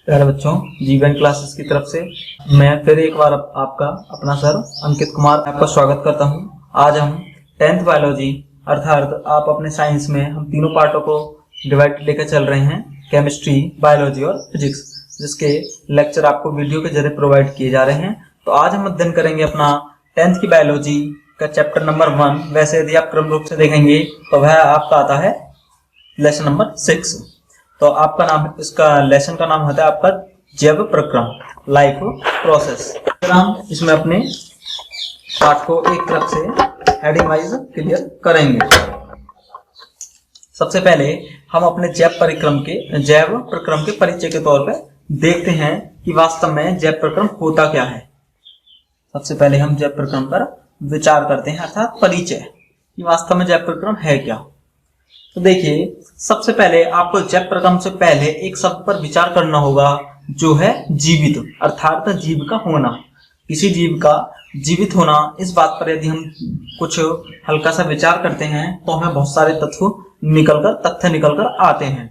प्यारे बच्चों, जीवन क्लासेस की तरफ से मैं फिर एक बार आपका अपना सर अंकित कुमार आपका स्वागत करता हूं। आज हम 10th बायोलॉजी अर्थात आप अपने साइंस में हम तीनों पार्टों को डिवाइड लेकर चल रहे हैं, केमिस्ट्री, बायोलॉजी और फिजिक्स, जिसके लेक्चर आपको वीडियो के जरिए प्रोवाइड किए जा रहे हैं। तो आज हम अध्ययन करेंगे अपना 10th की बायोलॉजी का चैप्टर नंबर 1। वैसे यदि आप क्रम रूप से देखेंगे तो वह आपका आता है लेसन नंबर 6। तो आपका नाम, इसका लेसन का नाम होता है आपका जैव प्रक्रम, लाइफ प्रोसेस। हम इसमें अपने पाठ को एक तरफ से हेडिंग वाइज क्लियर करेंगे। सबसे पहले हम अपने जैव प्रक्रम के परिचय के तौर पे देखते हैं कि वास्तव में जैव प्रक्रम होता क्या है। सबसे पहले हम जैव प्रक्रम पर विचार करते हैं, अर्थात परिचय कि वास्तव में जैव प्रक्रम है क्या। तो देखिए, सबसे पहले आपको जैव प्रक्रम से पहले एक शब्द पर विचार करना होगा, जो है जीवित, अर्थात जीव का होना। किसी जीव का जीवित होना, इस बात पर यदि हम कुछ हल्का सा विचार करते हैं तो हमें बहुत सारे तथ्य निकलकर आते हैं।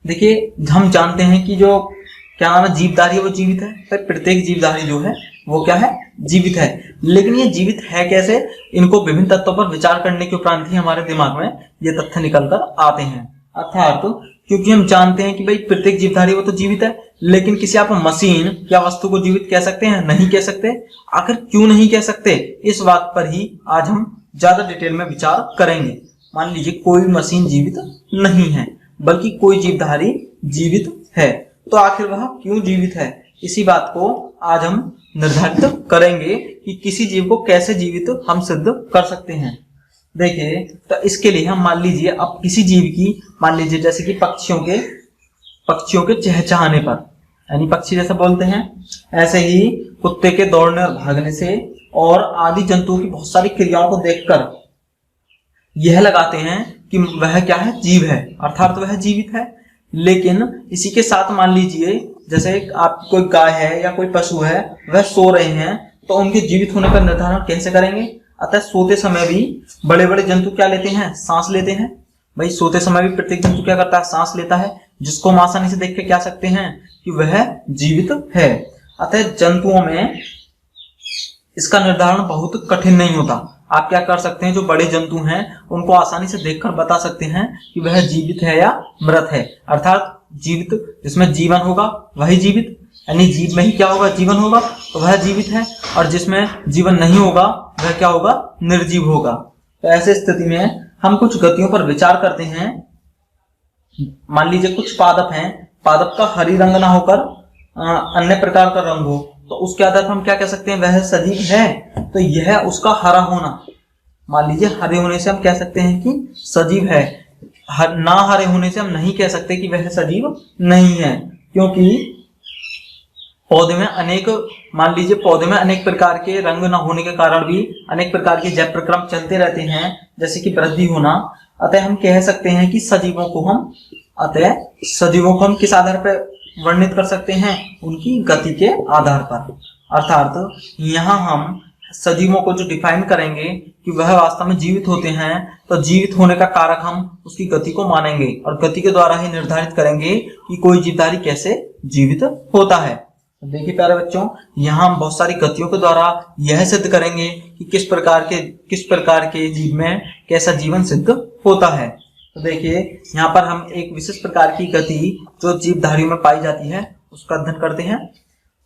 देखिए, हम जानते हैं कि जो क्या नाम है, जीवधारी, वो जीवित है। पर प्रत्येक जीवधारी जो है वो क्या है, जीवित है। लेकिन ये जीवित है कैसे, इनको विभिन्न तत्वों पर विचार करने के उपरांत ही हमारे दिमाग में ये तथ्य निकलकर आते हैं। अर्थात क्योंकि हम जानते हैं कि भाई प्रत्येक जीवधारी वो तो जीवित है, लेकिन किसी आप मशीन या वस्तु को जीवित कह सकते हैं? नहीं कह सकते। आखिर क्यों नहीं कह सकते, इस बात पर ही आज हम ज्यादा डिटेल में विचार करेंगे। मान लीजिए कोई मशीन जीवित नहीं है, बल्कि कोई जीवधारी जीवित है, तो आखिर वह क्यों जीवित है, इसी बात को आज हम निर्धारित करेंगे कि किसी जीव को कैसे जीवित हम सिद्ध कर सकते हैं। देखिए, तो इसके लिए हम मान लीजिए अब किसी जीव की, मान लीजिए जैसे कि पक्षियों के चहचहाने पर, यानी पक्षी जैसे बोलते हैं, ऐसे ही कुत्ते के दौड़ने और भागने से और आदि जंतुओं की बहुत सारी क्रियाओं को देखकर यह लगाते हैं कि वह क्या है, जीव है, अर्थात वह जीवित है। लेकिन इसी के साथ मान लीजिए जैसे आप कोई गाय है या कोई पशु है, वह सो रहे हैं, तो उनके जीवित होने का निर्धारण कैसे करेंगे? अतः सोते समय भी बड़े बड़े जंतु क्या लेते हैं, सांस लेते हैं। भाई सोते समय भी प्रत्येक जंतु क्या करता है, सांस लेता है, जिसको हम आसानी से देख के क्या सकते हैं कि वह जीवित है। अतः जंतुओं में इसका निर्धारण बहुत कठिन नहीं होता। आप क्या कर सकते हैं, जो बड़े जंतु हैं उनको आसानी से देखकर बता सकते हैं कि वह जीवित है या मृत है। अर्थात जीवित जिसमें जीवन होगा वही जीवित, यानी जीव में ही क्या होगा, जीवन होगा, तो वह जीवित है। और जिसमें जीवन नहीं होगा वह क्या होगा, निर्जीव होगा। तो ऐसे स्थिति में हम कुछ गतियों पर विचार करते हैं। मान लीजिए कुछ पादप हैं, पादप का हरी रंग ना होकर अन्य प्रकार का रंग हो, तो उसके आधार पर हम क्या कह सकते हैं, वह सजीव है। तो यह उसका हरा होना, मान लीजिए हरे होने से हम कह सकते हैं कि सजीव है, ना हरे होने से हम नहीं कह सकते कि वह सजीव नहीं है। क्योंकि पौधे में अनेक प्रकार के रंग न होने के कारण भी अनेक प्रकार के जैव प्रक्रम चलते रहते हैं, जैसे कि वृद्धि होना। अतः हम कह सकते हैं कि सजीवों को हम किस आधार पर वर्णित कर सकते हैं, उनकी गति के आधार पर। अर्थात यहाँ हम सजीवों को जो डिफाइन करेंगे कि वह वास्तव में जीवित होते हैं, तो जीवित होने का कारक हम उसकी गति को मानेंगे और गति के द्वारा ही निर्धारित करेंगे कि कोई जीवधारी कैसे जीवित होता है। देखिए प्यारे बच्चों, यहाँ हम बहुत सारी गतियों के द्वारा यह सिद्ध करेंगे कि किस प्रकार के जीव में कैसा जीवन सिद्ध होता है। तो देखिए, यहाँ पर हम एक विशेष प्रकार की गति जो जीवधारियों में पाई जाती है उसका अध्ययन करते हैं।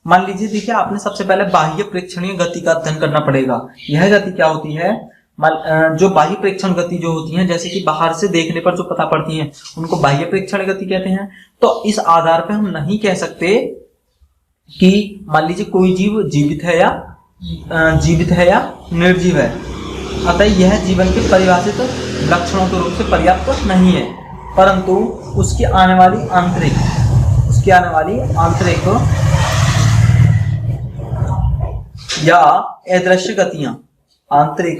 मान लीजिए, देखिए, आपने सबसे पहले बाह्य प्रेक्षणीय गति का अध्ययन करना पड़ेगा। यह गति क्या होती है, जो बाह्य प्रेक्षण गति जो होती है, जैसे कि बाहर से देखने पर जो पता पड़ती है, उनको बाह्य प्रेक्षण गति कहते हैं। तो इस आधार पर हम नहीं कह सकते कि मान लीजिए कोई जीव जीवित है या निर्जीव है। अतः यह जीवन के परिभाषित लक्षणों के रूप से पर्याप्त नहीं है, परंतु उसकी आने वाली आंतरिक या अदृश्य गतियां, आंतरिक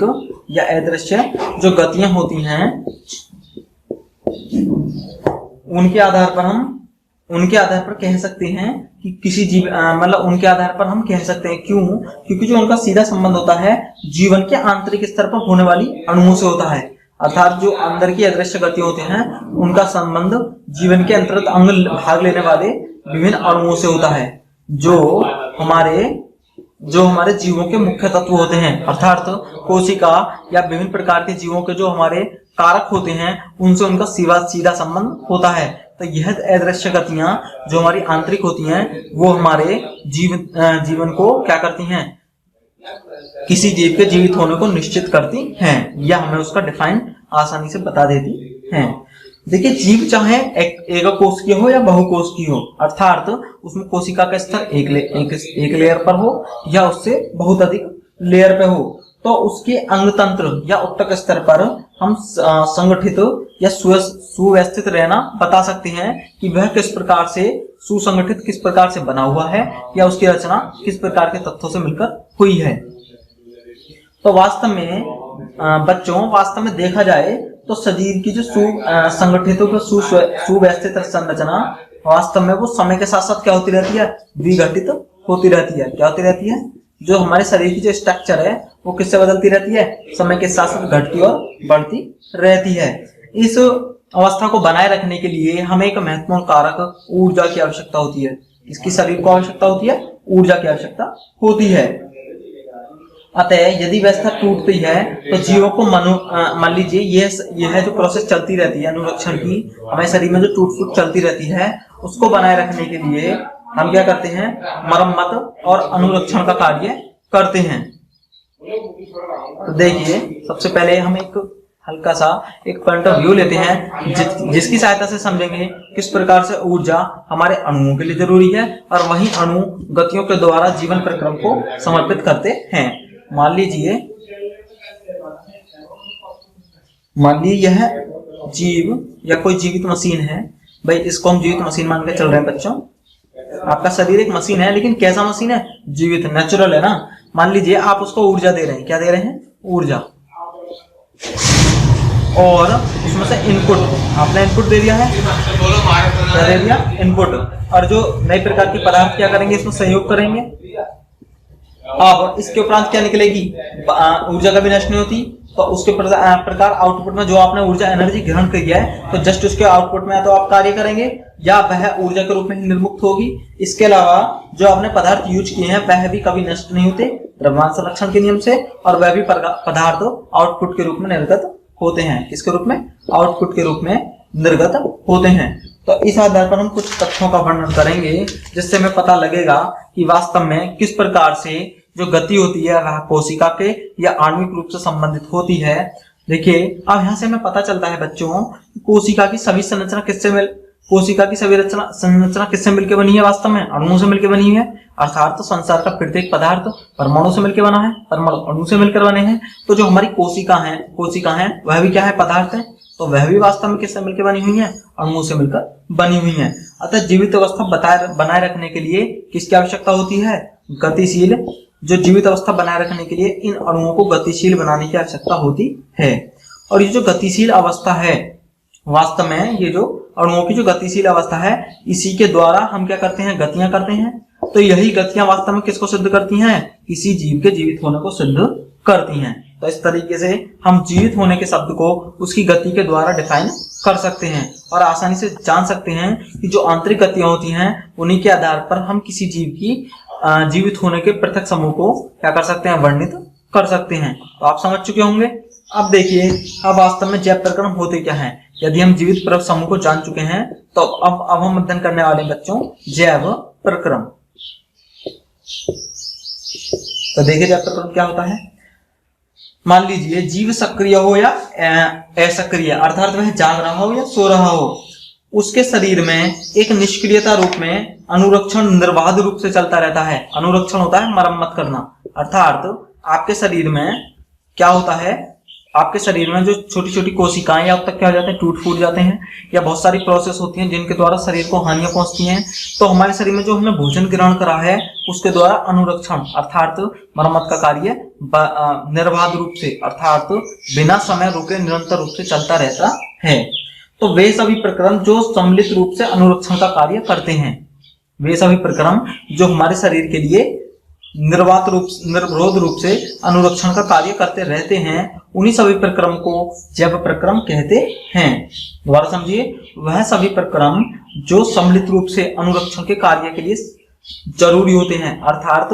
या अदृश्य जो गतियां होती हैं, उनके आधार पर कह सकते हैं कि किसी जीव, उनके आधार पर हम कह सकते हैं। क्यों? क्योंकि जो उनका सीधा संबंध होता है जीवन के आंतरिक स्तर पर होने वाली अणुओं से होता है। अर्थात जो अंदर की अदृश्य गति होते हैं उनका संबंध जीवन के अंतर्गत अंग भाग लेने वाले विभिन्न अणुओं से होता है, जो हमारे जीवों के मुख्य तत्व होते हैं, अर्थात कोशिका या विभिन्न प्रकार के जीवों के जो हमारे कारक होते हैं उनसे उनका सीधा संबंध होता है। तो यह अदृश्य गतियां जो हमारी आंतरिक होती हैं वो हमारे जीवन को क्या करती हैं, किसी जीव के जीवित होने को निश्चित करती हैं, या हमें उसका डिफाइन आसानी से बता देती हैं। देखिए, जीव चाहे एक कोशिकीय हो या बहुकोशिकीय हो, अर्थात उसमें कोशिका का स्तर एक लेयर पर हो या उससे बहुत अधिक लेयर पे हो, तो उसके अंग तंत्र या उत्तक स्तर पर हम संगठित या सुव्यवस्थित रहना बता सकते हैं कि वह किस प्रकार से सुसंगठित, किस प्रकार से बना हुआ है, या उसकी रचना किस प्रकार के तत्वों से मिलकर हुई है। तो वास्तव में देखा जाए तो शरीर की जो संगठित सुव्यवस्थित संरचना वास्तव में वो समय के साथ साथ क्या होती रहती है, विघटित होती रहती है। क्या होती रहती है? जो हमारे शरीर की जो स्ट्रक्चर है वो किससे बदलती रहती है, समय के साथ साथ घटती और बढ़ती रहती है। इस अवस्था को बनाए रखने के लिए हमें एक महत्वपूर्ण कारक ऊर्जा की आवश्यकता होती है। इसकी शरीर को आवश्यकता होती है, ऊर्जा की आवश्यकता होती है। अतः यदि व्यवस्था टूटती है तो जीवों को मान लीजिए यह जो प्रोसेस चलती रहती है अनुरक्षण की, हमारे शरीर में जो टूट फूट चलती रहती है उसको बनाए रखने के लिए हम क्या करते हैं, मरम्मत और अनुरक्षण का कार्य करते हैं। तो देखिए, सबसे पहले हम एक हल्का सा एक पॉइंट ऑफ व्यू लेते हैं जिसकी सहायता से समझेंगे किस प्रकार से ऊर्जा हमारे अणुओं के लिए जरूरी है और वही अणु गतियों के द्वारा जीवन प्रक्रम को समर्पित करते हैं। मान लीजिए यह जीव या कोई जीवित मशीन है। भाई, इसको हम जीवित मशीन मान के चल रहे हैं बच्चों। आपका शरीर एक मशीन है, लेकिन कैसा मशीन है? जीवित, नेचुरल है ना। मान लीजिए आप उसको ऊर्जा दे रहे हैं। क्या दे रहे हैं? ऊर्जा। और उसमें से इनपुट, आपने इनपुट दे दिया है, क्या दे दिया? इनपुट। और जो नए प्रकार के पदार्थ क्या करेंगे, इसमें सहयोग करेंगे। अब इसके उपरांत क्या निकलेगी? ऊर्जा कभी नष्ट नहीं होती। तो उसके प्रकार आउटपुट में जो आपने ऊर्जा एनर्जी ग्रहण की है, तो जस्ट उसके आउटपुट में तो आप कार्य करेंगे या वह ऊर्जा के रूप में ही निर्मुक्त होगी। इसके अलावा जो आपने पदार्थ यूज किए हैं वह भी कभी नष्ट नहीं होते द्रव्यमान संरक्षण के नियम से, और वह भी पदार्थ आउटपुट के रूप में निर्गत होते हैं। किसके रूप में? आउटपुट के रूप में निर्गत होते हैं। तो इस आधार पर हम कुछ तथ्यों का वर्णन करेंगे जिससे हमें पता लगेगा कि वास्तव में किस प्रकार से जो गति होती है वह कोशिका के या आणविक रूप से संबंधित होती है। देखिए, अब यहाँ से हमें पता चलता है बच्चों, कोशिका की सभी संरचना किससे मिलकर बनी है? वास्तव में अणुओं से मिलकर बनी है। अर्थात तो संसार का प्रत्येक पदार्थ परमाणु से मिलकर बना है, परमाणु अणु से मिलकर बने हैं। तो जो हमारी कोशिका है वह भी क्या है? पदार्थ है। तो वह भी वास्तव में किससे मिलकर बनी हुई है? अणुओं से मिलकर बनी हुई है। अतः जीवित अवस्था बनाए रखने के लिए किसकी आवश्यकता होती है? गतिशील। जो जीवित अवस्था बनाए रखने के लिए इन अणुओं को गतिशील बनाने की आवश्यकता होती है। और ये जो गतिशील अवस्था है, वास्तव में ये जो अणुओं की जो गतिशील अवस्था है, इसी के द्वारा हम क्या करते हैं? गतियां करते हैं। तो यही गतियां वास्तव में किसको सिद्ध करती हैं? किसी जीव के जीवित होने को सिद्ध करती हैं। तो इस तरीके से हम जीवित होने के शब्द को उसकी गति के द्वारा डिफाइन कर सकते हैं और आसानी से जान सकते हैं कि जो आंतरिक गतियां होती हैं उन्हीं के आधार पर हम किसी जीव की जीवित होने के पृथक समूह को क्या कर सकते हैं? वर्णित कर सकते हैं। तो आप समझ चुके होंगे। अब देखिए, अब वास्तव में जैव प्रक्रम होते क्या हैं। यदि हम जीवित पृथक समूह को जान चुके हैं तो अब हम अध्ययन करने वाले बच्चों जैव प्रक्रम। तो देखिए, जैव प्रक्रम क्या होता है। मान लीजिए जीव सक्रिय हो या असक्रिय, अर्थात वह जाग रहा हो या सो रहा हो, उसके शरीर में एक निष्क्रियता रूप में अनुरक्षण निर्बाध रूप से चलता रहता है। अनुरक्षण होता है मरम्मत करना। अर्थात आपके शरीर में क्या होता है? आपके शरीर में जो छोटी छोटी कोशिकाएं या अब तक क्या हो जाते हैं? टूट फूट जाते हैं, या बहुत सारी प्रोसेस होती हैं जिनके द्वारा शरीर को हानियां पहुंचती हैं। तो हमारे शरीर में जो हमने भोजन ग्रहण करा है उसके द्वारा अनुरक्षण अर्थात मरम्मत का कार्य निर्बाध रूप से अर्थात बिना समय रुके निरंतर रूप से चलता रहता है। तो वे सभी प्रक्रम जो सम्मिलित रूप से अनुरक्षण का कार्य करते हैं, वे सभी प्रक्रम जो हमारे शरीर के लिए निर्विरोध रूप से अनुरक्षण का कार्य करते रहते हैं, उन्हीं सभी प्रक्रम को जैव प्रक्रम कहते हैं। दोबारा समझिए, वह सभी प्रक्रम जो सम्मिलित रूप से अनुरक्षण के कार्य के लिए जरूरी होते हैं, अर्थात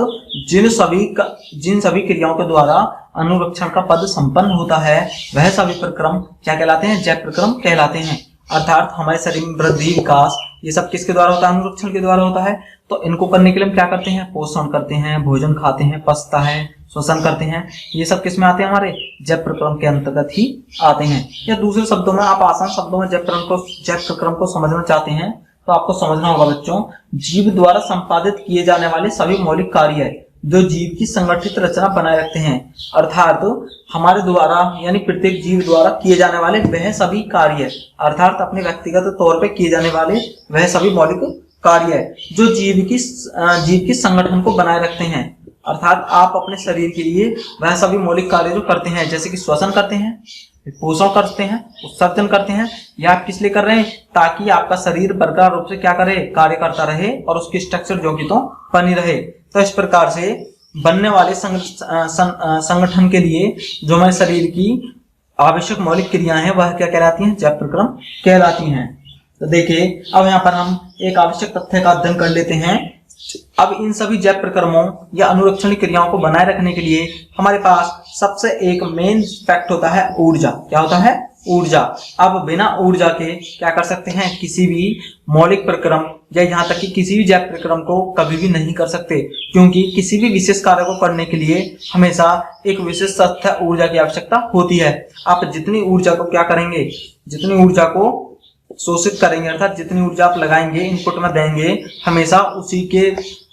जिन सभी क्रियाओं के द्वारा अनुरक्षण का पद संपन्न होता है वह सभी प्रक्रम क्या कहलाते हैं? जैव प्रक्रम कहलाते हैं। अर्थात हमारे शरीर में वृद्धि, विकास ये सब किसके द्वारा होता है? अनुरक्षण के द्वारा होता है। तो इनको करने के लिए हम क्या करते हैं? पोषण करते हैं, भोजन खाते हैं, पचता है, श्वसन करते हैं। ये सब किस में आते हैं? हमारे जैव प्रक्रम के अंतर्गत ही आते हैं। या दूसरे शब्दों में, आप आसान शब्दों में जैव प्रक्रम को समझना चाहते हैं तो आपको समझना होगा बच्चों, जीव द्वारा संपादित किए जाने वाले सभी मौलिक कार्य जो जीव की संगठित रचना बनाए रखते हैं, अर्थात हमारे द्वारा यानी प्रत्येक जीव द्वारा किए जाने वाले वह सभी कार्य, अर्थात अपने व्यक्तिगत तौर पे किए जाने वाले वह सभी मौलिक कार्य जो जीव की संगठन को बनाए रखते हैं। अर्थात आप अपने शरीर के लिए वह सभी मौलिक कार्य जो करते हैं, जैसे कि श्वसन करते हैं, पोषण करते हैं, उत्सर्जन करते हैं, या आप किस लिए कर रहे हैं? ताकि आपका शरीर बरकरार रूप से क्या करे? कार्य करता रहे और उसकी स्ट्रक्चर जो कि तो बनी रहे। तो इस प्रकार से बनने वाले संगठन के लिए जो हमारे शरीर की आवश्यक मौलिक क्रियाएं हैं वह क्या कहलाती हैं? जैव प्रक्रम कहलाती हैं। तो देखिए, अब यहाँ पर हम एक आवश्यक तथ्य का अध्ययन कर लेते हैं। अब इन सभी जैव प्रक्रमों या अनुरक्षण क्रियाओं को बनाए रखने के लिए हमारे पास सबसे एक मेन फैक्ट होता है ऊर्जा। क्या होता है? ऊर्जा। अब बिना ऊर्जा के क्या कर सकते हैं? किसी भी मौलिक प्रक्रम या यहाँ तक कि किसी भी जैव प्रक्रम को कभी भी नहीं कर सकते, क्योंकि किसी भी विशेष कार्य को करने के लिए हमेशा एक विशेष तथ्य ऊर्जा की आवश्यकता होती है। आप जितनी ऊर्जा को क्या करेंगे? जितनी ऊर्जा को शोषित करेंगे, अर्थात जितनी ऊर्जा आप लगाएंगे, इनपुट में देंगे, हमेशा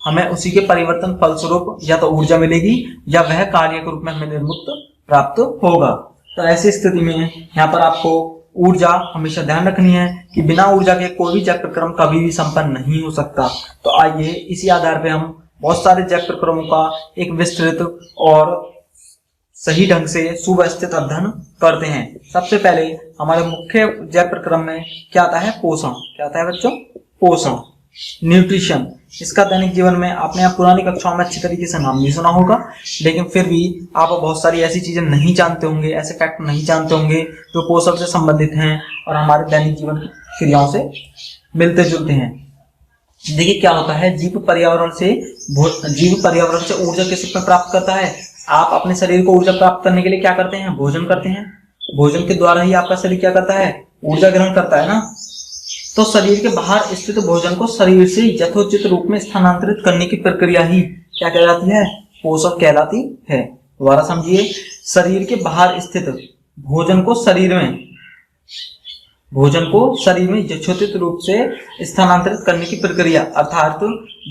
हमें उसी के परिवर्तन फलस्वरूप या तो ऊर्जा मिलेगी या वह कार्य के रूप में हमें निर्मुक्त प्राप्त होगा। तो ऐसी स्थिति में यहाँ पर आपको ऊर्जा हमेशा ध्यान रखनी है कि बिना ऊर्जा के कोई भी जैव प्रक्रम कभी भी संपन्न नहीं हो सकता। तो आइए इसी आधार पे हम बहुत सारे जैव प्रक्रमों का एक विस्तृत और सही ढंग से सुव्यवस्थित अध्ययन करते हैं। सबसे पहले हमारे मुख्य जैव प्रक्रम में क्या आता है? पोषण। क्या आता है बच्चों? पोषण, न्यूट्रिशन। इसका दैनिक जीवन में आपने पुरानी कक्षाओं में अच्छी तरीके से नाम नहीं सुना होगा, लेकिन फिर भी आप बहुत सारी ऐसी चीजें नहीं जानते होंगे, ऐसे फैक्ट नहीं जानते होंगे जो पोषण से संबंधित हैं और हमारे दैनिक जीवन की क्रियाओं से मिलते जुलते हैं। देखिए क्या होता है, जीव पर्यावरण से ऊर्जा किस रूप में प्राप्त करता है? आप अपने शरीर को ऊर्जा प्राप्त करने के लिए क्या करते हैं? भोजन करते हैं। भोजन के द्वारा ही आपका शरीर क्या करता है? ऊर्जा ग्रहण करता है ना। तो शरीर के बाहर स्थित भोजन को शरीर से यथोचित रूप में स्थानांतरित करने की प्रक्रिया ही क्या कहलाती है? पोषण कहलाती है। दोबारा समझिए, शरीर के बाहर स्थित भोजन को शरीर में यथोचित रूप से स्थानांतरित करने की प्रक्रिया, अर्थात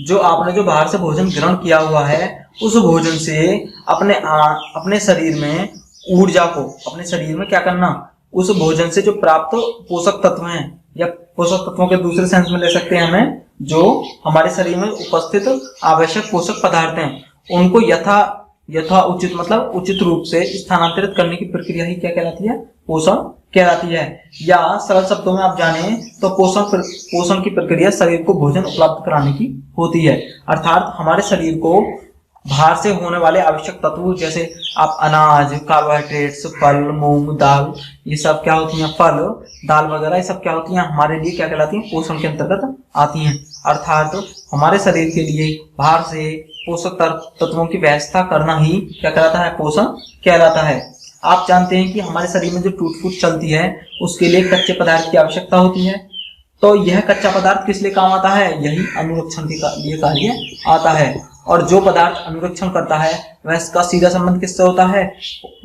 जो बाहर से भोजन ग्रहण किया हुआ है उस भोजन से अपने शरीर में ऊर्जा को, अपने शरीर में क्या करना? उस भोजन से जो प्राप्त पोषक तत्व हैं या पोषक तत्वों के दूसरे सेंस में ले सकते हैं हमें, जो हमारे शरीर में उपस्थित आवश्यक पोषक पदार्थ हैं उनको यथा उचित मतलब उचित रूप से स्थानांतरित करने की प्रक्रिया ही क्या कहलाती है? पोषण कहलाती है। या सरल शब्दों में आप जाने तो पोषण की प्रक्रिया शरीर को भोजन उपलब्ध कराने की होती है। अर्थात हमारे शरीर को बाहर से होने वाले आवश्यक तत्व, जैसे आप अनाज, कार्बोहाइड्रेट्स, फल, मूंग, दाल, ये सब क्या होती हैं? फल, दाल वगैरह ये सब क्या होती हैं? हमारे लिए क्या कहलाती हैं? पोषण के अंतर्गत आती हैं। अर्थात हमारे शरीर के लिए बाहर से पोषक तत्वों की व्यवस्था करना ही क्या कहलाता है? पोषण कहलाता है। आप जानते हैं कि हमारे शरीर में जो टूट फूट चलती है उसके लिए कच्चे पदार्थ की आवश्यकता होती है। तो यह कच्चा पदार्थ किस लिए काम आता है? यही अनुरक्षण के लिए कार्य आता है। और जो पदार्थ अनुरक्षण करता है वह इसका सीधा संबंध किससे होता है?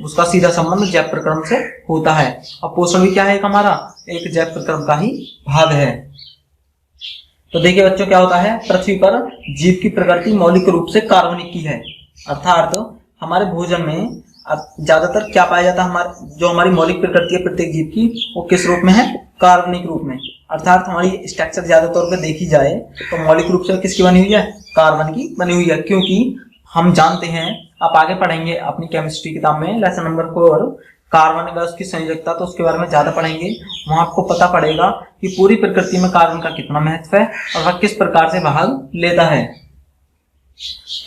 उसका सीधा संबंध जैव प्रक्रम से होता है। और पोषण भी क्या है? हमारा एक जैव प्रक्रम का ही भाग है। तो देखिए बच्चों, क्या होता है, पृथ्वी पर जीव की प्रकृति मौलिक रूप से कार्बनिक की है। अर्थात हमारे भोजन में ज्यादातर क्या पाया जाता है? जो हमारी मौलिक प्रकृति है प्रत्येक जीव की, वो किस रूप में है? कार्बनिक रूप में। अर्थात हमारी स्ट्रक्चर ज्यादा तौर पर देखी जाए तो मौलिक रूप से किसकी बनी हुई है? कार्बन की बनी हुई है। क्योंकि हम जानते हैं, आप आगे पढ़ेंगे अपनी केमिस्ट्री किताब में लेसन नंबर 4, कार्बन व उसकी संयोजकता, तो उसके बारे में ज्यादा पढ़ेंगे। वहां आपको पता पड़ेगा कि पूरी प्रकृति में कार्बन का कितना महत्व है और वह किस प्रकार से भाग लेता है।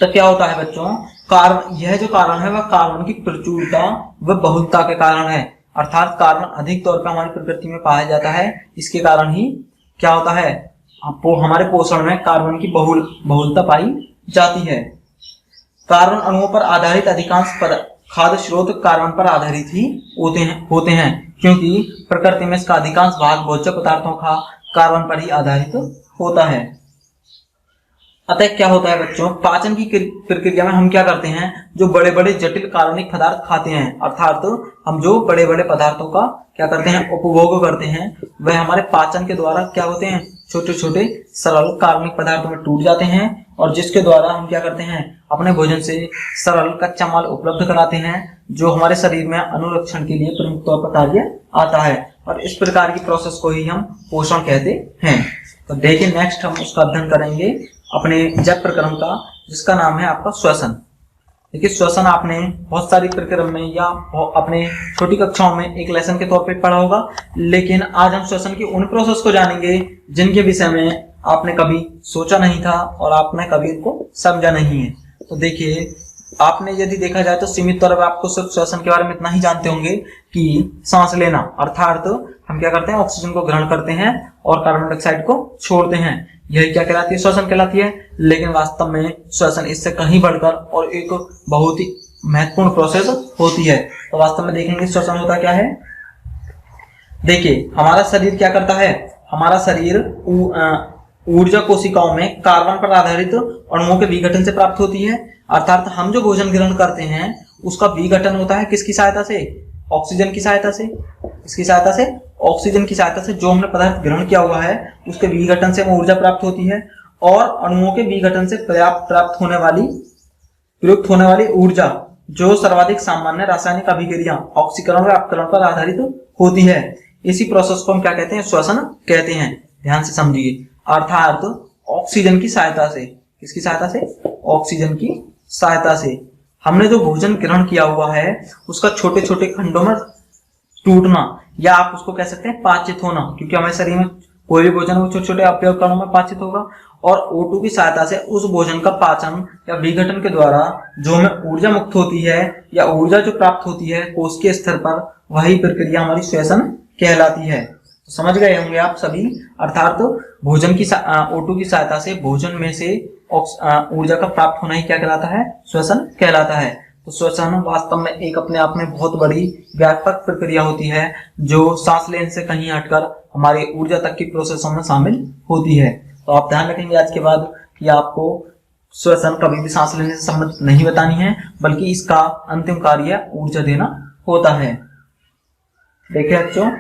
तो क्या होता है बच्चों, यह जो कारण है वह कार्बन की प्रचुरता व बहुलता के कारण है। अर्थात कार्बन अधिक तौर पर हमारी प्रकृति में पाया जाता है। इसके कारण ही क्या होता है, हमारे पोषण में कार्बन की बहुलता पाई जाती है। कार्बन अणुओं पर आधारित अधिकांश खाद्य स्रोत कार्बन पर आधारित ही होते हैं क्योंकि प्रकृति में इसका अधिकांश भाग भोज्य पदार्थों का कार्बन पर ही आधारित होता है। अतः क्या होता है बच्चों, पाचन की प्रक्रिया में हम क्या करते हैं, जो बड़े बड़े जटिल कार्बनिक पदार्थ खाते हैं, अर्थात हम जो बड़े बड़े पदार्थों का क्या करते हैं, उपभोग करते हैं, वह हमारे पाचन के द्वारा क्या होते हैं, छोटे छोटे सरल कार्बनिक पदार्थों में टूट जाते हैं और जिसके द्वारा हम क्या करते हैं, अपने भोजन से सरल कच्चा माल उपलब्ध कराते हैं जो हमारे शरीर में अनुरक्षण के लिए प्रमुख तौर पर कार्य आता है और इस प्रकार की प्रोसेस को ही हम पोषण कहते हैं। तो देखिए नेक्स्ट हम उसका अध्ययन करेंगे अपने जैव प्रक्रम का, जिसका नाम है आपका श्वसन। देखिए श्वसन आपने बहुत सारी प्रक्रम में या अपने छोटी कक्षाओं में एक लेसन के तौर पे पढ़ा होगा, लेकिन आज हम श्वसन की उन प्रोसेस को जानेंगे जिनके विषय में आपने कभी सोचा नहीं था और आपने कभी इनको समझा नहीं है। तो देखिए आपने यदि देखा जाए तो सीमित तौर पर आपको सिर्फ श्वसन के बारे में इतना ही जानते होंगे कि सांस लेना, अर्थात हम क्या करते हैं, ऑक्सीजन को ग्रहण करते हैं और कार्बन डाइऑक्साइड को छोड़ते हैं, यही क्या कहलाती है, श्वसन कहलाती है। लेकिन वास्तव में श्वसन इससे कहीं बढ़कर और एक बहुत ही महत्वपूर्ण प्रोसेस होती है। तो वास्तव में देखेंगे श्वसन होता क्या है। देखिए हमारा शरीर क्या करता है, हमारा शरीर ऊर्जा कोशिकाओं में कार्बन पर आधारित अणुओं के विघटन से प्राप्त होती है, अर्थात हम जो भोजन ग्रहण करते हैं उसका विघटन होता है किसकी सहायता से, ऑक्सीजन की सहायता से। इसकी सहायता से, ऑक्सीजन की सहायता से जो हमने पदार्थ ग्रहण किया हुआ है उसके विघटन से ऊर्जा प्राप्त होती है और अणुओं के विघटन से प्रयुक्त होने वाली ऊर्जा जो सर्वाधिक सामान्य रासायनिक अभिक्रिया ऑक्सीकरण व अपकरण पर आधारित होती है, इसी प्रोसेस को हम क्या कहते हैं, श्वसन कहते हैं। ध्यान से समझिए, अर्थात ऑक्सीजन की सहायता से, किसकी सहायता से, ऑक्सीजन की सहायता से हमने जो भोजन ग्रहण किया हुआ है उसका छोटे छोटे खंडों में टूटना, या आप उसको कह सकते हैं पाचित होना, क्योंकि हमारे शरीर में कोई भी भोजन वो छोटे छोटे अवयव कणों में पाचित होगा और O2 की सहायता से उस भोजन का पाचन या विघटन के द्वारा जो हमें ऊर्जा मुक्त होती है या ऊर्जा जो प्राप्त होती है कोशिकीय स्तर पर, वही प्रक्रिया हमारी श्वसन कहलाती है। तो समझ गए होंगे आप सभी, अर्थात भोजन की O2 की सहायता से भोजन में से ऊर्जा का प्राप्त होना ही क्या कहलाता है, श्वसन कहलाता है। तो श्वसन वास्तव में एक अपने आप में बहुत बड़ी व्यापक प्रक्रिया होती है जो सांस लेने से कहीं हटकर हमारी ऊर्जा तक की प्रोसेसों में शामिल होती है। तो आप ध्यान रखेंगे आज के बाद कि आपको श्वसन कभी भी सांस लेने से संबंधित नहीं बतानी है, बल्कि इसका अंतिम कार्य ऊर्जा देना होता है। देखिए बच्चों,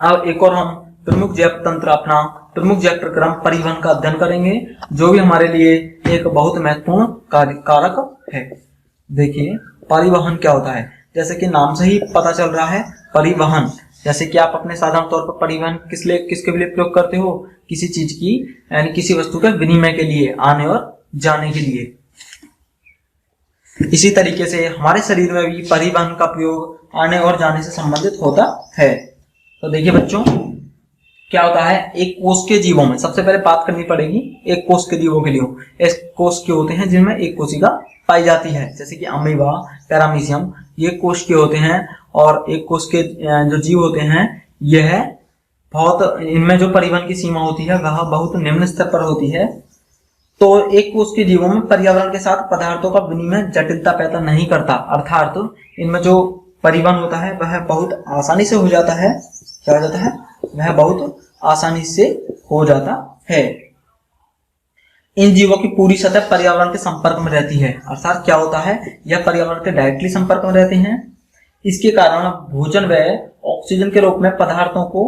अब एक और हम प्रमुख जैव तंत्र, अपना प्रमुख जैव प्रक्रम परिवहन का अध्ययन करेंगे, जो भी हमारे लिए एक बहुत महत्वपूर्ण कारक है। देखिए परिवहन क्या होता है, जैसे कि नाम से ही पता चल रहा है परिवहन, जैसे कि आप अपने साधारण तौर पर परिवहन किसके लिए प्रयोग करते हो, किसी चीज की यानी किसी वस्तु के विनिमय के लिए, आने और जाने के लिए। इसी तरीके से हमारे शरीर में भी परिवहन का प्रयोग आने और जाने से संबंधित होता है। तो देखिए बच्चों क्या होता है, एक कोष के जीवों में सबसे पहले बात करनी पड़ेगी एक कोष के जीवों के लिए। एक कोष के होते हैं जिनमें एक कोशिका पाई जाती है, जैसे कि अमीबा, पैरामीशियम, ये कोष के होते हैं। और एक कोष के जो जीव होते हैं यह बहुत, इनमें जो परिवहन की सीमा होती है वह बहुत निम्न स्तर पर होती है। तो एक कोष के जीवों में पर्यावरण के साथ पदार्थों का विनिमय जटिलता पैदा नहीं करता, अर्थात इनमें जो परिवहन होता है वह बहुत आसानी से हो जाता है। क्या हो जाता है, वह बहुत आसानी से हो जाता है। इन जीवों की पूरी सतह पर्यावरण के संपर्क में रहती है, अर्थात क्या होता है, यह पर्यावरण के डायरेक्टली संपर्क में रहते हैं। इसके कारण भोजन व ऑक्सीजन के रूप में पदार्थों को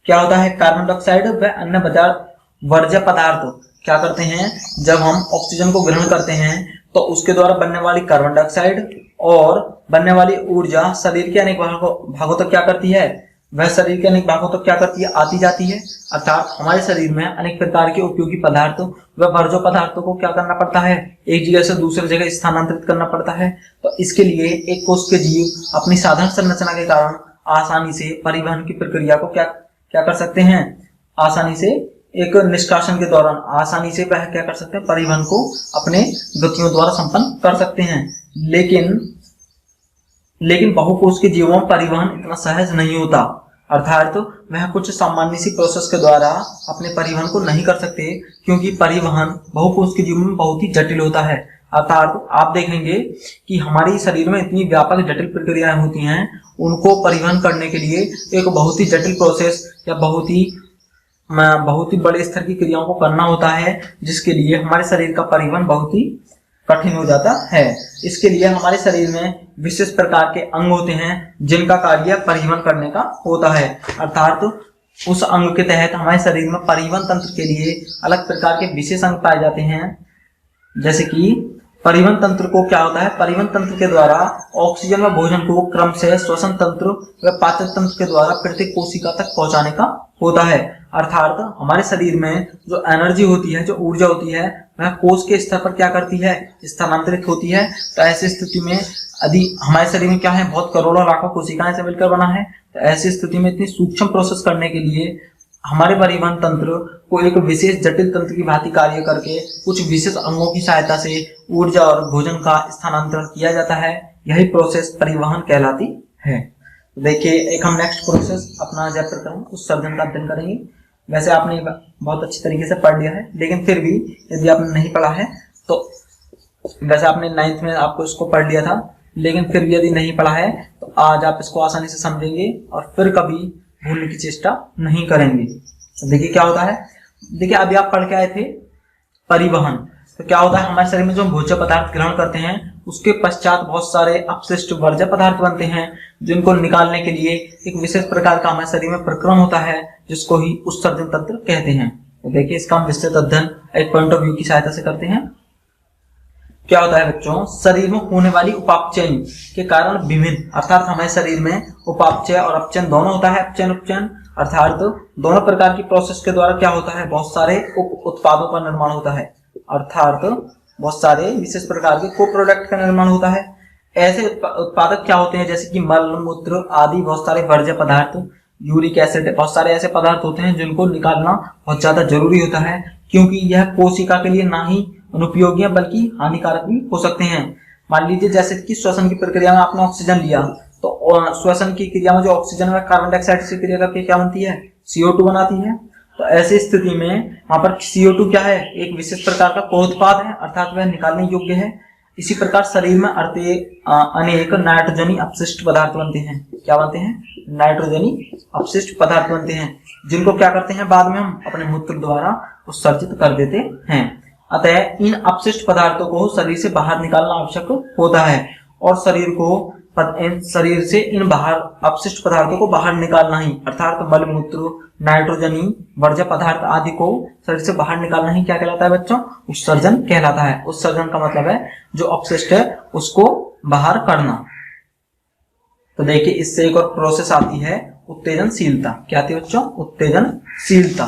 क्या होता है, कार्बन डाइऑक्साइड व अन्य वर्ज्य पदार्थ क्या करते हैं, जब हम ऑक्सीजन को ग्रहण करते हैं तो उसके द्वारा बनने वाली कार्बन डाइऑक्साइड और बनने वाली ऊर्जा शरीर के अनेक भागों तक क्या करती है, वह शरीर के अनेक भागों तक क्या करती है, आती जाती है। अर्थात हमारे शरीर में अनेक प्रकार के उपयोगी पदार्थ व वर्ज्य पदार्थों को क्या करना पड़ता है, एक जगह से दूसरी जगह स्थानांतरित करना पड़ता है। तो इसके लिए एक कोष के जीव अपनी साधारण संरचना के कारण आसानी से परिवहन की प्रक्रिया को क्या कर सकते हैं, आसानी से एक निष्कासन के दौरान आसानी से वह क्या कर सकते हैं, परिवहन को अपने गतियों द्वारा संपन्न कर सकते हैं। लेकिन बहुकोष के जीवों में परिवहन इतना सहज नहीं होता, अर्थात वह कुछ सामान्य सी प्रोसेस के द्वारा अपने परिवहन को नहीं कर सकते, क्योंकि परिवहन बहुकोश के जीवन में बहुत ही जटिल होता है। अर्थात आप देखेंगे कि हमारे शरीर में इतनी व्यापक जटिल प्रक्रियाएं होती हैं, उनको परिवहन करने के लिए एक बहुत ही जटिल प्रोसेस या बहुत ही बड़े स्तर की क्रियाओं को करना होता है, जिसके लिए हमारे शरीर का परिवहन बहुत ही कठिन हो जाता है। इसके लिए हमारे शरीर में विशेष प्रकार के अंग होते हैं जिनका कार्य परिवहन करने का होता है। अर्थात उस अंग के तहत हमारे शरीर में परिवहन तंत्र के लिए अलग प्रकार के विशेष अंग पाए जाते हैं। जैसे कि परिवहन तंत्र को क्या होता है, परिवहन तंत्र के द्वारा ऑक्सीजन व भोजन को क्रम से श्वसन तंत्र व पाचन तंत्र के द्वारा प्रत्येक कोशिका तक पहुंचाने का होता है। अर्थात हमारे शरीर में जो एनर्जी होती है, जो ऊर्जा होती है, वह कोश के स्तर पर क्या करती है, स्थानांतरित होती है। तो ऐसी स्थिति में यदि हमारे शरीर में क्या है, बहुत करोड़ों लाखों कोशिकाएं से मिलकर बना है, तो ऐसी स्थिति में इतनी सूक्ष्म प्रोसेस करने के लिए हमारे परिवहन तंत्र को एक विशेष जटिल तंत्र की भांति कार्य करके कुछ विशेष अंगों की सहायता से ऊर्जा और भोजन का स्थानांतरण किया जाता है। यही प्रोसेस परिवहन कहलाती है। देखिए, एक हम नेक्स्ट प्रोसेस अपना जैव प्रक्रम उत्सर्जन का अध्ययन करेंगे। वैसे आपने बहुत अच्छी तरीके से पढ़ लिया है, लेकिन फिर भी यदि आपने नहीं पढ़ा है तो वैसे आपने 9th में आपको इसको पढ़ लिया था, लेकिन फिर भी यदि नहीं पढ़ा है तो आज आप इसको आसानी से समझेंगे और फिर कभी भूलने की चेष्टा नहीं करेंगे। तो देखिए क्या होता है, देखिए अभी आप पढ़ के आए थे परिवहन। तो क्या होता है, हमारे शरीर में जो भोज्य पदार्थ ग्रहण करते हैं उसके पश्चात बहुत सारे अपशिष्ट वर्ज्य पदार्थ बनते हैं, जिनको निकालने के लिए एक विशेष प्रकार का हमारे शरीर में प्रक्रम होता है, जिसको ही उत्सर्जन तंत्र कहते हैं। तो देखिए इसका हम विस्तृत अध्ययन एक पॉइंट ऑफ व्यू की सहायता से करते हैं। क्या होता है बच्चों, शरीर में होने वाली उपापचयन के कारण विभिन्न, अर्थात हमारे शरीर में उपापचय और अपचयन दोनों होता है। अपचयन उपचयन अर्थात दोनों प्रकार की प्रोसेस के द्वारा क्या होता है, बहुत सारे उप उत्पादों का निर्माण होता है। अर्थात बहुत सारे विशेष प्रकार के को प्रोडक्ट का निर्माण होता है। ऐसे उत्पादक क्या होते हैं, जैसे कि मल मूत्र आदि बहुत सारे वर्ज्य पदार्थ, यूरिक एसिड, बहुत सारे ऐसे पदार्थ होते हैं जिनको निकालना बहुत ज्यादा जरूरी होता है, क्योंकि यह कोशिका के लिए ना ही अनुपयोगी है बल्कि हानिकारक भी हो सकते हैं। मान लीजिए जैसे कि श्वसन की प्रक्रिया में आपने ऑक्सीजन लिया, तो श्वसन की क्रिया में जो ऑक्सीजन है कार्बन डाइऑक्साइड से क्रिया करके क्या बनती है, CO2 बनाती है। तो ऐसी स्थिति में वहां पर CO2 क्या है, एक विशेष प्रकार का कोत्पाद है, अर्थात वह निकालने योग्य है। इसी प्रकार शरीर में अनेक नाइट्रोजनी अपशिष्ट पदार्थ बनते हैं। क्या बनते हैं, नाइट्रोजनी अपशिष्ट पदार्थ बनते हैं, जिनको क्या करते हैं, बाद में हम अपने मूत्र द्वारा उत्सर्जित कर देते हैं। अतः इन अपशिष्ट पदार्थों को शरीर से बाहर निकालना आवश्यक होता है, और शरीर से इन बाहर अपशिष्ट पदार्थों को बाहर निकालना ही, अर्थात मल मूत्र नाइट्रोजनी वर्ज्य पदार्थ आदि को शरीर से बाहर निकालना ही क्या कहलाता है बच्चों, उत्सर्जन कहलाता है। उत्सर्जन का मतलब है जो अपशिष्ट है उसको बाहर करना। तो देखिए इससे एक और प्रोसेस आती है उत्तेजनशीलता। क्या आती है बच्चों, उत्तेजनशीलता।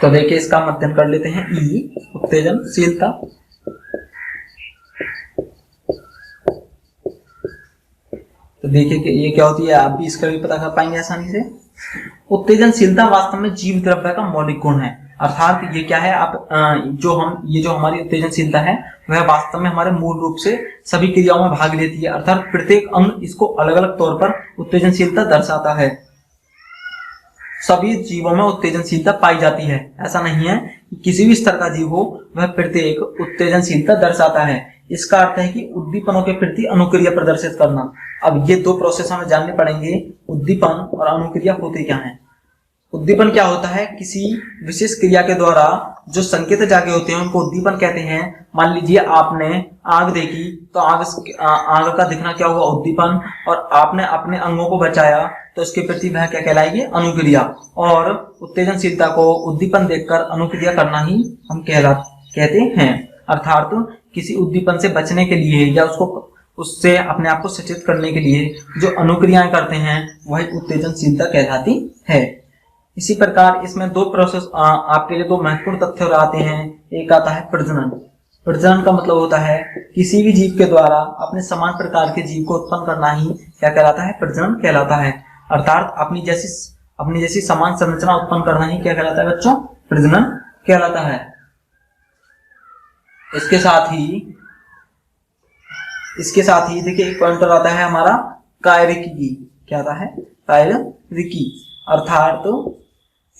तो देखिए इसका हम अध्ययन कर लेते हैं, उत्तेजनशीलता। तो देखिए कि ये क्या होती है, आप भी इसका भी पता कर पाएंगे आसानी से। उत्तेजनशीलता वास्तव में जीव द्रव्य का मौलिक गुण है। अर्थात ये क्या है, जो हमारी उत्तेजनशीलता है वह वास्तव में हमारे मूल रूप से सभी क्रियाओं में भाग लेती है। अर्थात प्रत्येक अंग इसको अलग अलग तौर पर उत्तेजनशीलता दर्शाता है। सभी जीवों में उत्तेजनशीलता पाई जाती है। ऐसा नहीं है कि किसी भी स्तर का जीव हो वह प्रत्येक उत्तेजनशीलता दर्शाता है। इसका अर्थ है कि उद्दीपनों के प्रति अनुक्रिया प्रदर्शित करना। अब ये दो प्रोसेस हमें जानने पड़ेंगे, उद्दीपन और अनुक्रिया होते क्या हैं। उद्दीपन क्या होता है, किसी विशेष क्रिया के द्वारा जो संकेत जागे होते हैं उनको उद्दीपन कहते हैं। मान लीजिए आपने आग देखी तो आग का दिखना क्या हुआ, उद्दीपन, और आपने अपने अंगों को बचाया तो इसके प्रति वह क्या कहलाएगी, अनुक्रिया। और उत्तेजनशीलता को उद्दीपन देखकर अनुक्रिया करना ही हम कहते हैं। अर्थात किसी उद्दीपन से बचने के लिए या उससे अपने आप को सचेत करने के लिए जो अनुक्रियाएं करते हैं वही उत्तेजनशीलता कहलाती है। इसी प्रकार इसमें दो प्रोसेस आपके लिए दो महत्वपूर्ण तथ्य आते हैं। एक आता है प्रजनन। प्रजनन का मतलब होता है किसी भी जीव के द्वारा अपने समान प्रकार के जीव को उत्पन्न करना ही क्या कहलाता है, प्रजनन कहलाता है। अर्थात अपनी जैसी समान संरचना उत्पन्न करना ही क्या कहलाता है बच्चों, प्रजनन कहलाता है। इसके साथ ही देखिए एक पॉइंटर आता है हमारा कार्यिकी। क्या होता है, कायरिकी अर्थात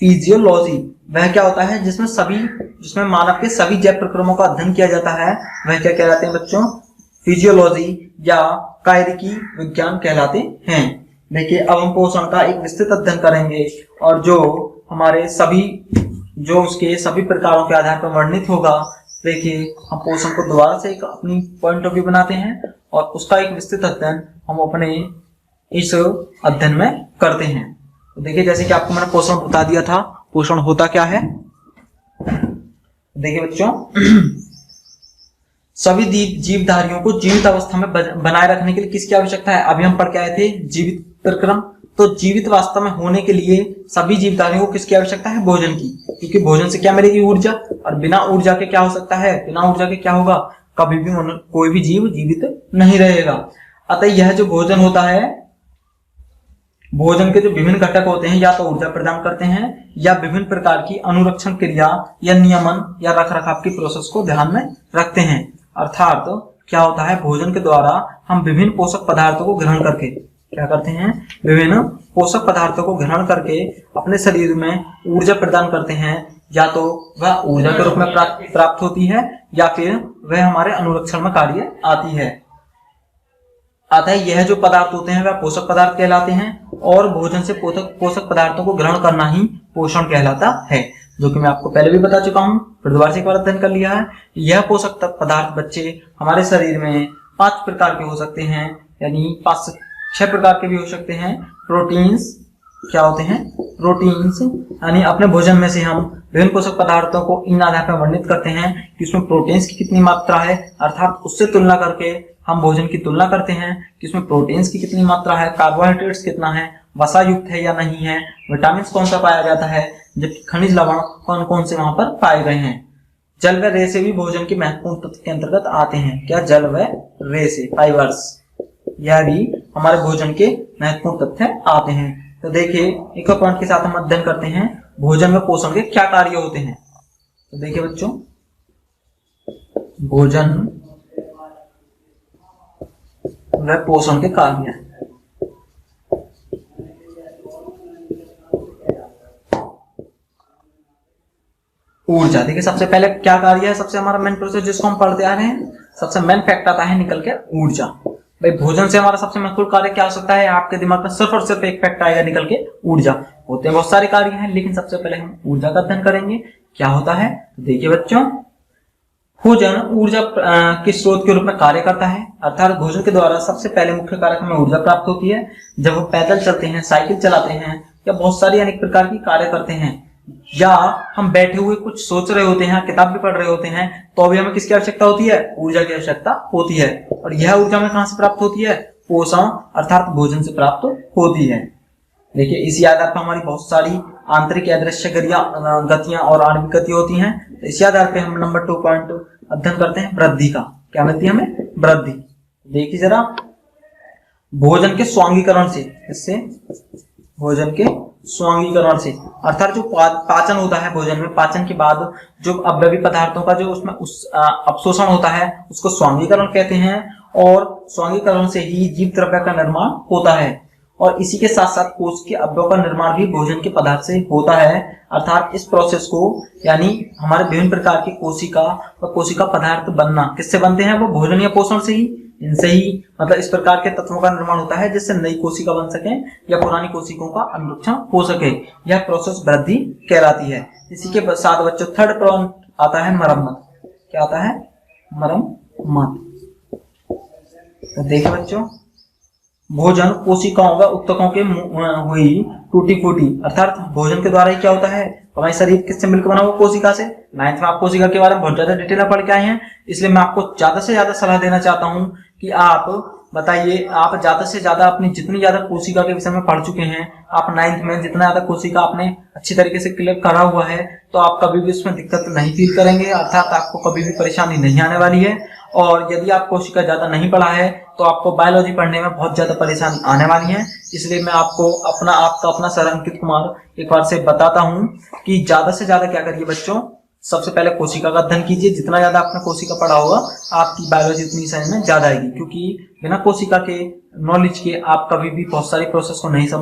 फिजियोलॉजी वह क्या होता है जिसमें मानव के सभी जैव प्रक्रमों का अध्ययन किया जाता है, वह क्या कहलाते हैं बच्चों, फिजियोलॉजी या कायरिकी विज्ञान कहलाते हैं। देखिए अब हम पोषण का एक विस्तृत अध्ययन करेंगे और जो हमारे उसके सभी प्रकारों के आधार पर वर्णित होगा। देखिए हम पोषण को दोबारा से एक अपनी पॉइंट ऑफ व्यू बनाते हैं और उसका एक विस्तृत अध्ययन हम अपने इस अध्ययन में करते हैं। तो देखिए जैसे कि आपको मैंने पोषण बता दिया था, पोषण होता क्या है। देखिए बच्चों सभी जीवधारियों को जीवित अवस्था में बनाए रखने के लिए किसकी आवश्यकता है, अभी हम पढ़ के आए थे जीवित प्रक्रम। तो जीवित वास्तव में होने के लिए सभी जीवधारियों को किसकी आवश्यकता है, भोजन की, क्योंकि भोजन से क्या मिलेगी, ऊर्जा, और बिना ऊर्जा के क्या हो सकता है, बिना ऊर्जा के क्या होगा, कभी भी कोई भी जीव जीवित नहीं रहेगा। अतः यह जो भोजन होता है, भोजन के जो विभिन्न घटक होते हैं या तो ऊर्जा प्रदान करते हैं या विभिन्न प्रकार की अनुरक्षण क्रिया या नियमन या रखरखाव की प्रोसेस को ध्यान में रखते हैं। अर्थात क्या होता है, भोजन के द्वारा हम विभिन्न पोषक पदार्थों को ग्रहण करके क्या करते हैं, विभिन्न पोषक पदार्थों को ग्रहण करके अपने शरीर में ऊर्जा प्रदान करते हैं, या तो वह ऊर्जा के रूप में प्राप्त होती है या फिर वह हमारे अनुरक्षण में कार्य आती है। अतः यह जो पदार्थ होते हैं वह पोषक पदार्थ कहलाते हैं और भोजन से पोषक पदार्थों को ग्रहण करना ही पोषण कहलाता है, जो कि मैं आपको पहले भी बता चुका हूं, फिर दोबारा से एक बार अध्ययन कर लिया है। यह पोषक पदार्थ बच्चे हमारे शरीर में 5 प्रकार के हो सकते हैं, यानी 5 से 6 प्रकार के भी हो सकते हैं। प्रोटीन्स क्या होते हैं, प्रोटीन्स यानी अपने भोजन में से हम विभिन्न पोषक पदार्थों को इन आधार पर वर्णित करते हैं कि उसमें प्रोटीन्स की कितनी मात्रा है, अर्थात उससे तुलना करके हम भोजन की तुलना करते हैं कि उसमें प्रोटीन्स की कितनी मात्रा है, कार्बोहाइड्रेट्स कितना है, वसा युक्त है या नहीं है, विटामिन कौन सा पाया जाता है, जबकि खनिज लवण कौन कौन से वहां पर पाए गए हैं। जल व रेसे भी भोजन के महत्वपूर्ण तत्व के अंतर्गत आते हैं। क्या, जल व रेसे, फाइबर्स, यह भी हमारे भोजन के महत्वपूर्ण तथ्य आते हैं। तो देखिए एक और पॉइंट के साथ हम अध्ययन करते हैं भोजन में पोषण के क्या कार्य होते हैं। तो देखिए बच्चों, भोजन व पोषण के कार्य, ऊर्जा। देखिए सबसे पहले क्या कार्य है, सबसे हमारा मेन प्रोसेस जिसको हम पढ़ते आ रहे हैं, सबसे मेन फैक्ट आता है निकल के ऊर्जा। भाई भोजन से हमारा सबसे महत्वपूर्ण कार्य क्या हो सकता है, आपके दिमाग में सिर्फ और सिर्फ एक फैक्ट आएगा निकल के, ऊर्जा। होते हैं बहुत सारे कार्य हैं, लेकिन सबसे पहले हम ऊर्जा का अध्ययन करेंगे क्या होता है। तो देखिए बच्चों, भोजन ऊर्जा के स्रोत के रूप में कार्य करता है, अर्थात भोजन के द्वारा सबसे पहले मुख्य कारक हमें ऊर्जा प्राप्त होती है। जब वो पैदल चलते हैं, साइकिल चलाते हैं या बहुत सारी अनेक प्रकार की कार्य करते हैं, या हम बैठे हुए कुछ सोच रहे होते हैं, किताब भी पढ़ रहे होते हैं, तो अभी हमें किसकी आवश्यकता होती है, ऊर्जा की आवश्यकता होती है। और यह ऊर्जा में कहां से प्राप्त होती है, पोषण अर्थात भोजन से प्राप्त होती है। देखिए इसी आधार पर हमारी बहुत सारी आंतरिक अदृश्य गतियां और आणविक गतियां होती हैं। तो इसी आधार पे हम नंबर 2 पॉइंट अध्ययन करते हैं वृद्धि का। क्या मिलती है हमें, वृद्धि। देखिए जरा, भोजन के स्वांगीकरण से, इससे भोजन के स्वांगीकरण से, अर्थात जो पाचन होता है भोजन में, पाचन के बाद जो अवयवी पदार्थों का जो उसमें अवशोषण होता है उसको स्वांगीकरण कहते हैं, और स्वांगीकरण से ही जीव द्रव्य का निर्माण होता है। और इसी के साथ साथ कोश के अवयव का निर्माण भी भोजन के पदार्थ से होता है। अर्थात इस प्रोसेस को, यानी हमारे विभिन्न प्रकार की कोशिका और कोशिका पदार्थ बनना किससे बनते हैं, वो भोजन या पोषण से ही, इनसे ही मतलब इस प्रकार के तत्वों का निर्माण होता है जिससे नई कोशिका बन सके या पुरानी कोशिकाओं का अनुरक्षण हो सके। यह प्रोसेस वृद्धि कहलाती है। इसी के साथ बच्चों 3rd पॉइंट आता है मरम्मत। क्या आता है, मरम्मत। तो देखिए बच्चों, भोजन कोशिकाओं व उत्तकों के हुई टूटी फूटी, अर्थात भोजन के द्वारा ही क्या होता है, हमारे शरीर किससे मिलकर बना हुआ, कोशिका से। 9th में आप कोशिका के बारे में बहुत ज्यादा डिटेल में पढ़ के आए हैं, इसलिए मैं आपको ज्यादा से ज्यादा सलाह देना चाहता हूं कि आप बताइए, आप ज्यादा से ज्यादा अपनी जितनी ज्यादा कोशिका के विषय में पढ़ चुके हैं, आप 9th में जितना ज्यादा कोशिका आपने अच्छी तरीके से क्लियर करा हुआ है, तो आप कभी भी उसमें दिक्कत नहीं फील करेंगे, अर्थात आपको कभी भी परेशानी नहीं आने वाली है। और यदि आप कोशिका ज्यादा नहीं पढ़ा है तो आपको बायोलॉजी पढ़ने में बहुत ज्यादा परेशानी आने वाली है। इसलिए मैं आपको आपका अपना सर अंकित कुमार एक बार से बताता हूं कि ज्यादा से ज्यादा क्या करिए बच्चों, सबसे पहले कोशिका का अध्ययन कीजिए। जितना ज्यादा आपने कोशिका पढ़ा होगा आपकी बायोलॉजी उतनी समझ में ज्यादा आएगी, क्योंकि बिना कोशिका के नॉलेज के आप कभी भी बहुत सारी प्रोसेस को नहीं समझ